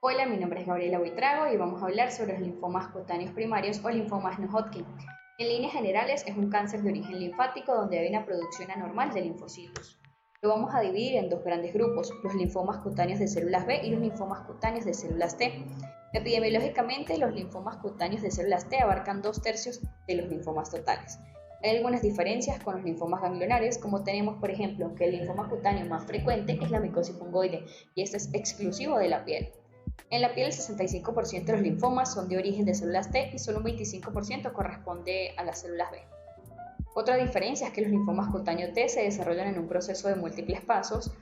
Hola, mi nombre es Gabriela Buitrago y vamos a hablar sobre los linfomas cutáneos primarios o linfomas no Hodgkin. En líneas generales es un cáncer de origen linfático donde hay una producción anormal de linfocitos. Lo vamos a dividir en dos grandes grupos, los linfomas cutáneos de células B y los linfomas cutáneos de células T. Epidemiológicamente, los linfomas cutáneos de células T abarcan 2/3 de los linfomas totales. Hay algunas diferencias con los linfomas ganglionares, como tenemos, por ejemplo, que el linfoma cutáneo más frecuente es la micosis fungoide y este es exclusivo de la piel. En la piel, el 65% de los linfomas son de origen de células T y solo un 25% corresponde a las células B. Otra diferencia es que los linfomas cutáneos T se desarrollan en un proceso de múltiples pasos,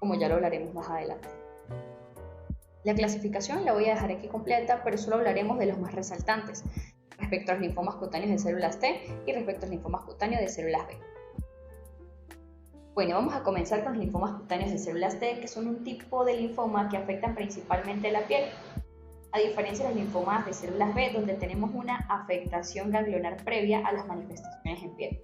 como ya lo hablaremos más adelante. La clasificación la voy a dejar aquí completa, pero solo hablaremos de los más resaltantes, respecto a los linfomas cutáneos de células T y respecto a los linfomas cutáneos de células B. Bueno, vamos a comenzar con los linfomas cutáneos de células T, que son un tipo de linfoma que afectan principalmente la piel, a diferencia de los linfomas de células B, donde tenemos una afectación ganglionar previa a las manifestaciones en piel.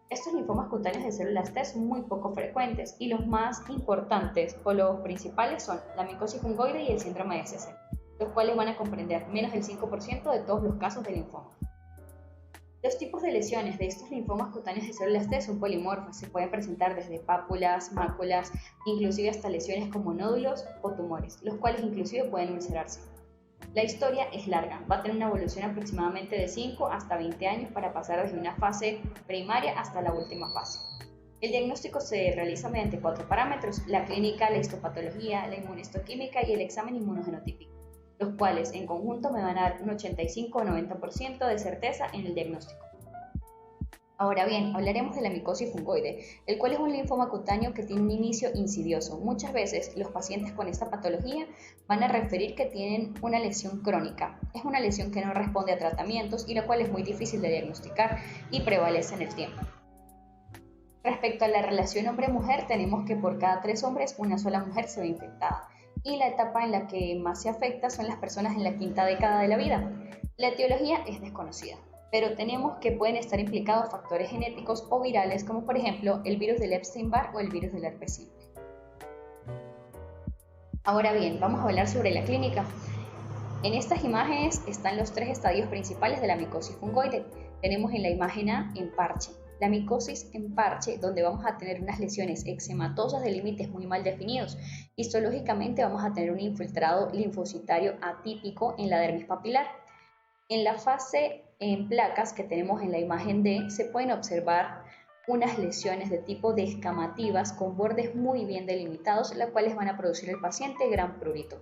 Estos linfomas cutáneos de células T son muy poco frecuentes y los más importantes o los principales son la micosis fungoide y el síndrome de Sézary, los cuales van a comprender menos del 5% de todos los casos de linfoma. Los tipos de lesiones de estos linfomas cutáneos de células T son polimorfas, se pueden presentar desde pápulas, máculas, inclusive hasta lesiones como nódulos o tumores, los cuales inclusive pueden ulcerarse. La historia es larga, va a tener una evolución aproximadamente de 5 hasta 20 años para pasar desde una fase primaria hasta la última fase. El diagnóstico se realiza mediante 4 parámetros: la clínica, la histopatología, la inmunohistoquímica y el examen inmunogenotípico, los cuales en conjunto me van a dar un 85 o 90% de certeza en el diagnóstico. Ahora bien, hablaremos de la micosis fungoide, el cual es un linfoma cutáneo que tiene un inicio insidioso. Muchas veces los pacientes con esta patología van a referir que tienen una lesión crónica. Es una lesión que no responde a tratamientos y la cual es muy difícil de diagnosticar y prevalece en el tiempo. Respecto a la relación hombre-mujer, tenemos que por cada 3 hombres, una sola mujer se ve infectada. Y la etapa en la que más se afecta son las personas en la quinta década de la vida. La etiología es desconocida, pero tenemos que pueden estar implicados factores genéticos o virales, como por ejemplo el virus del Epstein-Barr o el virus del herpes simple. Ahora bien, vamos a hablar sobre la clínica. En estas imágenes están los 3 estadios principales de la micosis fungoide. Tenemos en la imagen A en parche, la micosis en parche, donde vamos a tener unas lesiones eczematosas de límites muy mal definidos. Histológicamente vamos a tener un infiltrado linfocitario atípico en la dermis papilar. En la fase en placas que tenemos en la imagen D se pueden observar unas lesiones de tipo descamativas con bordes muy bien delimitados, las cuales van a producir en el paciente gran prurito.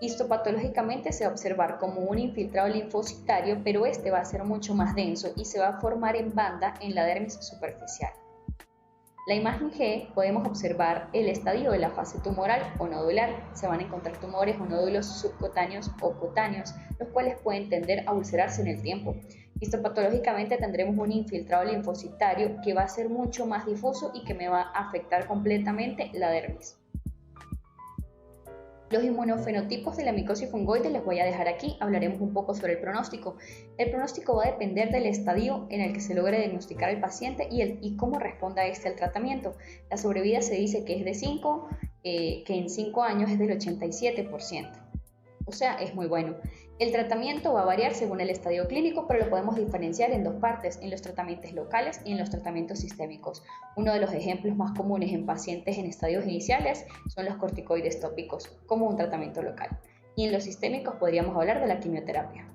Histopatológicamente se va a observar como un infiltrado linfocitario, pero este va a ser mucho más denso y se va a formar en banda en la dermis superficial. La imagen G podemos observar el estadio de la fase tumoral o nodular. Se van a encontrar tumores o nódulos subcutáneos o cutáneos, los cuales pueden tender a ulcerarse en el tiempo. Histopatológicamente tendremos un infiltrado linfocitario que va a ser mucho más difuso y que me va a afectar completamente la dermis. Los inmunofenotipos de la micosis fungoide les voy a dejar aquí, hablaremos un poco sobre el pronóstico. El pronóstico va a depender del estadio en el que se logre diagnosticar al paciente y cómo responda este al tratamiento. La sobrevida se dice que es de 5, que en 5 años es del 87%. O sea, es muy bueno. El tratamiento va a variar según el estadio clínico, pero lo podemos diferenciar en dos partes, en los tratamientos locales y en los tratamientos sistémicos. Uno de los ejemplos más comunes en pacientes en estadios iniciales son los corticoides tópicos, como un tratamiento local. Y en los sistémicos podríamos hablar de la quimioterapia.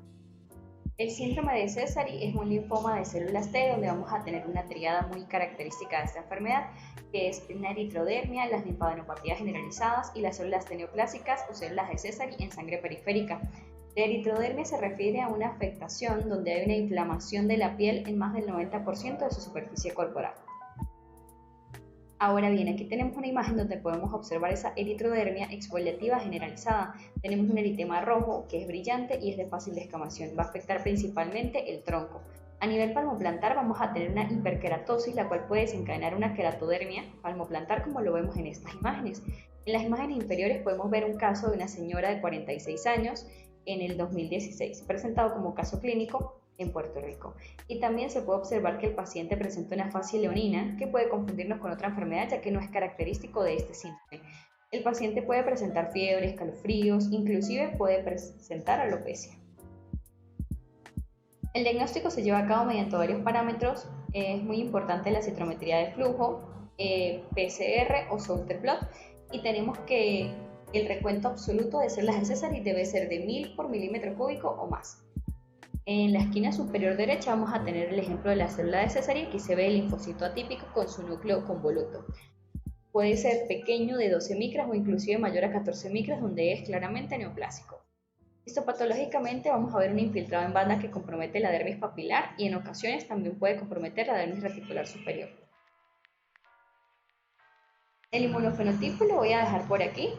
El síndrome de Sézary es un linfoma de células T donde vamos a tener una triada muy característica de esta enfermedad, que es una eritrodermia, las linfadenopatías generalizadas y las células T neoplásicas o células de Sézary en sangre periférica. La eritrodermia se refiere a una afectación donde hay una inflamación de la piel en más del 90% de su superficie corporal. Ahora bien, aquí tenemos una imagen donde podemos observar esa eritrodermia exfoliativa generalizada. Tenemos un eritema rojo que es brillante y es de fácil descamación. Va a afectar principalmente el tronco. A nivel palmoplantar vamos a tener una hiperkeratosis, la cual puede desencadenar una keratodermia palmoplantar como lo vemos en estas imágenes. En las imágenes inferiores podemos ver un caso de una señora de 46 años en el 2016, presentado como caso clínico en Puerto Rico. Y también se puede observar que el paciente presenta una fascia leonina que puede confundirnos con otra enfermedad, ya que no es característico de este síndrome. El paciente puede presentar fiebre, escalofríos, inclusive puede presentar alopecia. El diagnóstico se lleva a cabo mediante varios parámetros. Es muy importante la citometría de flujo, PCR o Souter blot, y tenemos que el recuento absoluto de células de Sézary debe ser de 1000 por milímetro cúbico o más. En la esquina superior derecha vamos a tener el ejemplo de la célula de Sézary. Aquí se ve el linfocito atípico con su núcleo convoluto. Puede ser pequeño de 12 micras o inclusive mayor a 14 micras, donde es claramente neoplásico. Histopatológicamente vamos a ver un infiltrado en banda que compromete la dermis papilar y en ocasiones también puede comprometer la dermis reticular superior. El inmunofenotipo lo voy a dejar por aquí.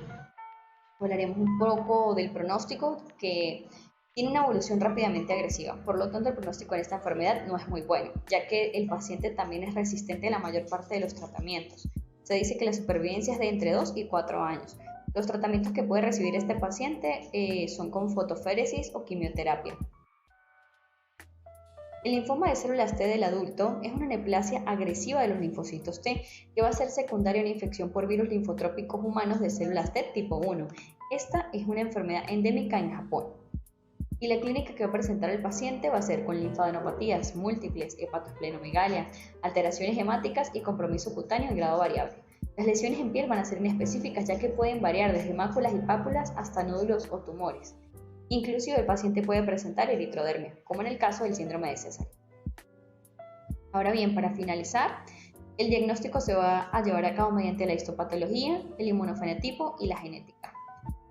Hablaremos un poco del pronóstico, que tiene una evolución rápidamente agresiva. Por lo tanto, el pronóstico en esta enfermedad no es muy bueno, ya que el paciente también es resistente a la mayor parte de los tratamientos. Se dice que la supervivencia es de entre 2 y 4 años. Los tratamientos que puede recibir este paciente son con fotoféresis o quimioterapia. El linfoma de células T del adulto es una neoplasia agresiva de los linfocitos T, que va a ser secundaria a una infección por virus linfotrópicos humanos de células T tipo 1. Esta es una enfermedad endémica en Japón. Y la clínica que va a presentar el paciente va a ser con linfadenopatías múltiples, hepatosplenomegalia, alteraciones hemáticas y compromiso cutáneo en grado variable. Las lesiones en piel van a ser inespecíficas, ya que pueden variar desde máculas y pápulas hasta nódulos o tumores. Inclusive el paciente puede presentar eritrodermia, como en el caso del síndrome de Sézary. Ahora bien, para finalizar, el diagnóstico se va a llevar a cabo mediante la histopatología, el inmunofenotipo y la genética.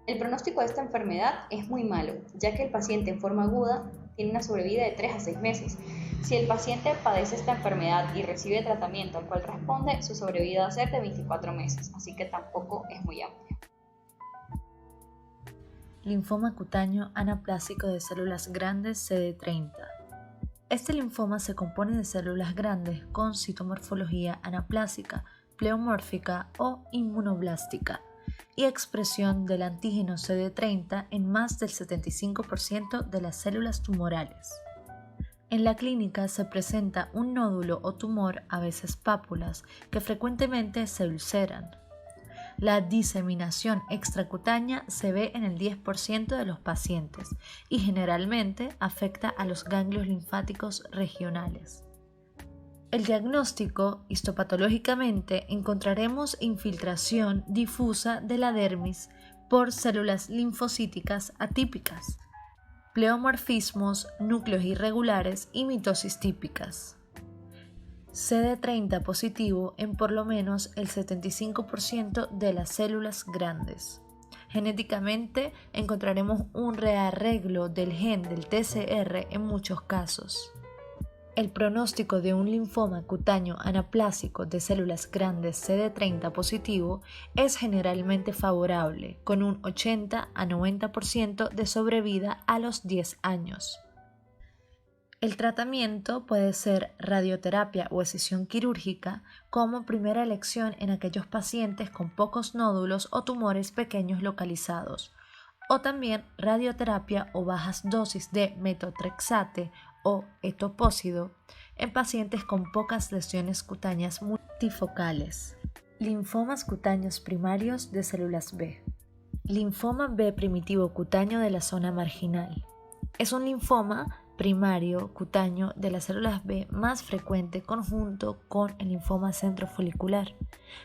El pronóstico de esta enfermedad es muy malo, ya que el paciente en forma aguda tiene una sobrevida de 3 a 6 meses. Si el paciente padece esta enfermedad y recibe tratamiento al cual responde, su sobrevida va a ser de 24 meses, así que tampoco es muy amplia. Linfoma cutáneo anaplásico de células grandes CD30. Este linfoma se compone de células grandes con citomorfología anaplásica, pleomórfica o inmunoblástica y expresión del antígeno CD30 en más del 75% de las células tumorales. En la clínica se presenta un nódulo o tumor, a veces pápulas, que frecuentemente se ulceran. La diseminación extracutánea se ve en el 10% de los pacientes y generalmente afecta a los ganglios linfáticos regionales. El diagnóstico, histopatológicamente, encontraremos infiltración difusa de la dermis por células linfocíticas atípicas, pleomorfismos, núcleos irregulares y mitosis típicas. CD30 positivo en por lo menos el 75% de las células grandes. Genéticamente encontraremos un rearreglo del gen del TCR en muchos casos. El pronóstico de un linfoma cutáneo anaplásico de células grandes CD30 positivo es generalmente favorable, con un 80 a 90% de sobrevida a los 10 años. El tratamiento puede ser radioterapia o escisión quirúrgica como primera elección en aquellos pacientes con pocos nódulos o tumores pequeños localizados, o también radioterapia o bajas dosis de metotrexate o etopósido en pacientes con pocas lesiones cutáneas multifocales. Linfomas cutáneos primarios de células B. Linfoma B primitivo cutáneo de la zona marginal. Es un linfoma primario cutáneo de las células B más frecuente conjunto con el linfoma centrofolicular.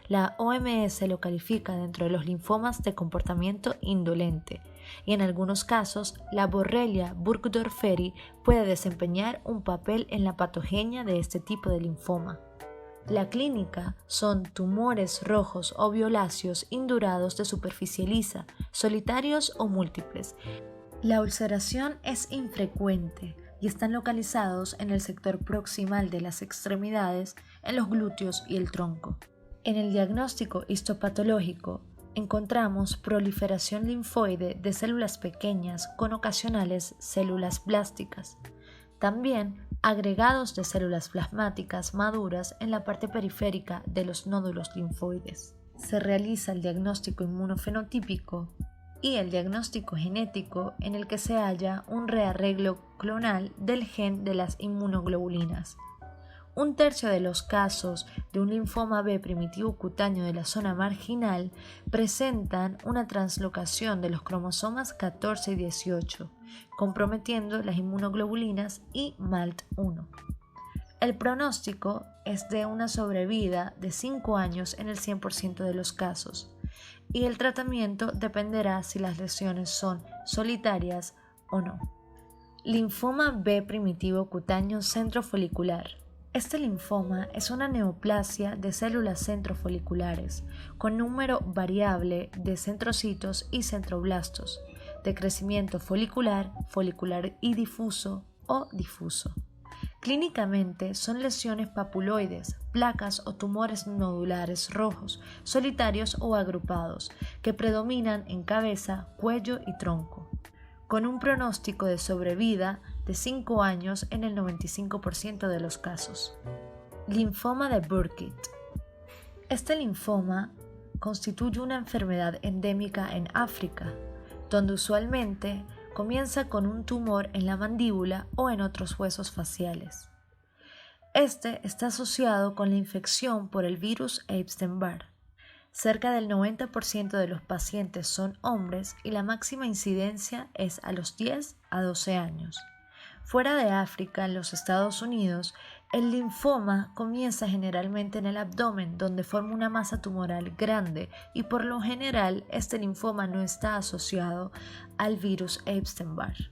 La OMS lo califica dentro de los linfomas de comportamiento indolente y en algunos casos la Borrelia burgdorferi puede desempeñar un papel en la patogenia de este tipo de linfoma. La clínica son tumores rojos o violáceos indurados de superficie lisa, solitarios o múltiples. La ulceración es infrecuente y están localizados en el sector proximal de las extremidades, en los glúteos y el tronco. En el diagnóstico histopatológico encontramos proliferación linfoide de células pequeñas con ocasionales células blásticas. También agregados de células plasmáticas maduras en la parte periférica de los nódulos linfoides. Se realiza el diagnóstico inmunofenotípico y el diagnóstico genético en el que se halla un rearreglo clonal del gen de las inmunoglobulinas. Un tercio de los casos de un linfoma B primitivo cutáneo de la zona marginal presentan una translocación de los cromosomas 14 y 18, comprometiendo las inmunoglobulinas y MALT1. El pronóstico es de una sobrevida de 5 años en el 100% de los casos, y el tratamiento dependerá si las lesiones son solitarias o no. Linfoma B primitivo cutáneo centrofolicular. Este linfoma es una neoplasia de células centrofoliculares con número variable de centrocitos y centroblastos, de crecimiento folicular, folicular y difuso o difuso. Clínicamente son lesiones papuloides, placas o tumores nodulares rojos, solitarios o agrupados, que predominan en cabeza, cuello y tronco, con un pronóstico de sobrevida de 5 años en el 95% de los casos. Linfoma de Burkitt. Este linfoma constituye una enfermedad endémica en África, donde usualmente comienza con un tumor en la mandíbula o en otros huesos faciales. Este está asociado con la infección por el virus Epstein-Barr. Cerca del 90% de los pacientes son hombres y la máxima incidencia es a los 10 a 12 años. Fuera de África, en los Estados Unidos, el linfoma comienza generalmente en el abdomen, donde forma una masa tumoral grande, y por lo general este linfoma no está asociado al virus Epstein-Barr.